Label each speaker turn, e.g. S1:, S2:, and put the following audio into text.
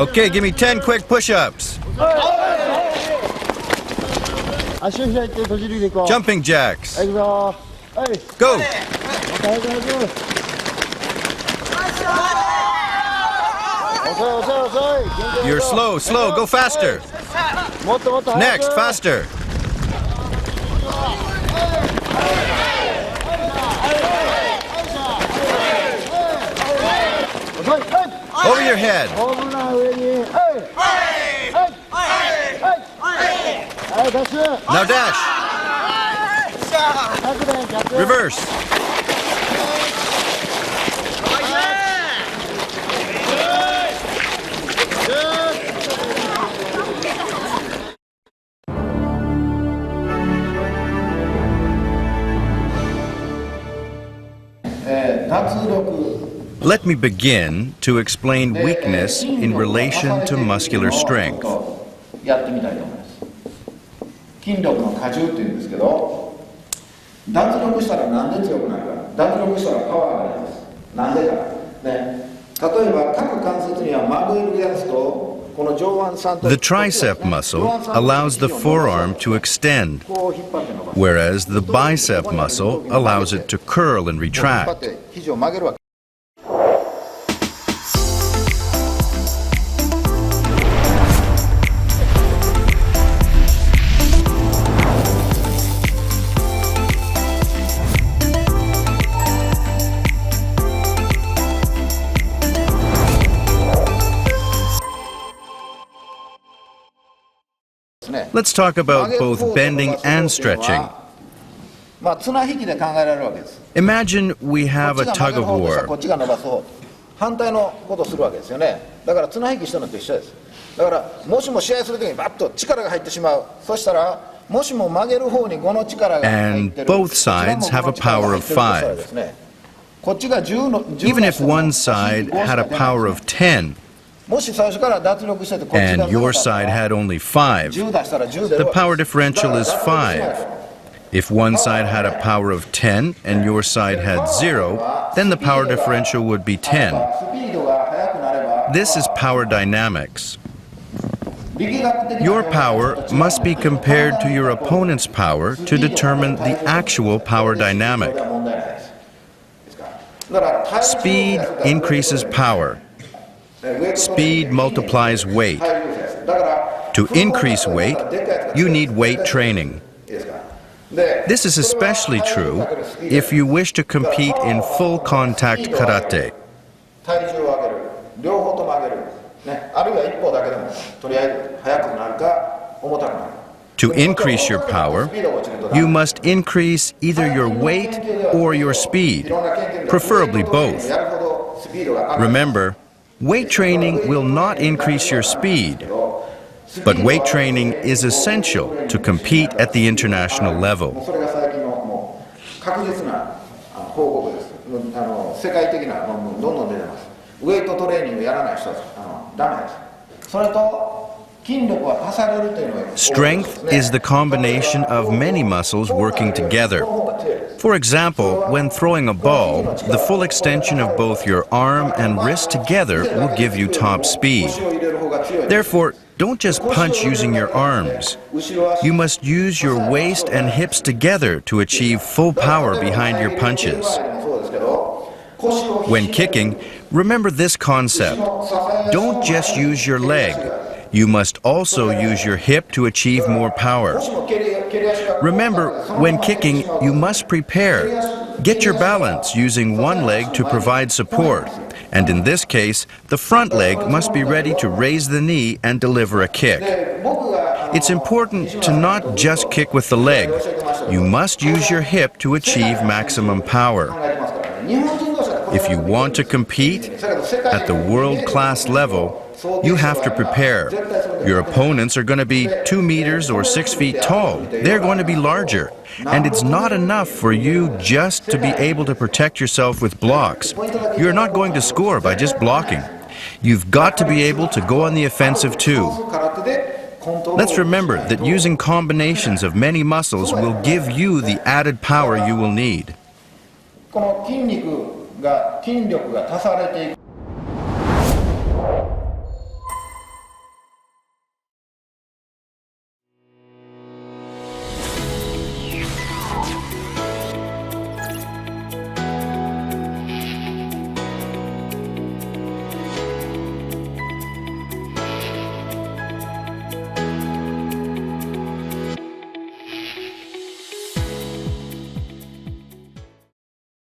S1: Okay, give me 10 quick push-ups. Jumping jacks. Go. You're slow, slow. Go faster. Next, faster. Over your head. Now dash. Reverse. Let me begin to explain weakness in relation to muscular strength.
S2: やってみたいと思います。筋力の荷重っていうんですけど、脱力したらなんで強くなるか、脱力したらパワーがあります。なんでか、ね、例えば各関節にはマグイルギャスとこの上腕三頭。
S1: The tricep muscle allows the forearm to extend, whereas the bicep muscle allows it to curl and retract. Let's talk about both bending and stretching. Imagine we have a tug of war.
S2: 反対のことをするわけですよね。だから綱引きしたのと一緒です。だからもしも試合するときにバッと力が入ってしまう。そしたらもしも曲げる方に5の力が入ってる。
S1: And both sides have a power of 5.
S2: こっちが10の。
S1: Even if one side had a power of 10, and your side had only 5, the power differential is 5. If one side had a power of 10 and your side had 0, then the power differential would be 10. This is power dynamics. Your power must be compared to your opponent's power to determine the actual power dynamic. Speed increases power. Speed multiplies weight. To increase weight, you need weight training. This is especially true if you wish to compete in full contact karate. To increase your power, you must increase either your weight or your speed, preferably both. Remember, weight training will not increase your speed, but weight training is essential to compete at the international level. Strength is the combination of many muscles working together. For example, when throwing a ball, the full extension of both your arm and wrist together will give you top speed. Therefore, don't just punch using your arms. You must use your waist and hips together to achieve full power behind your punches. When kicking, remember this concept. Don't just use your leg. You must also use your hip to achieve more power. Remember, when kicking, you must prepare. Get your balance using one leg to provide support. And in this case, the front leg must be ready to raise the knee and deliver a kick. It's important to not just kick with the leg. You must use your hip to achieve maximum power. If you want to compete at the world-class level, you have to prepare. Your opponents are going to be 2 meters or 6 feet tall. They're going to be larger. And it's not enough for you just to be able to protect yourself with blocks. You're not going to score by just blocking. You've got to be able to go on the offensive too. Let's remember that using combinations of many muscles will give you the added power you will need.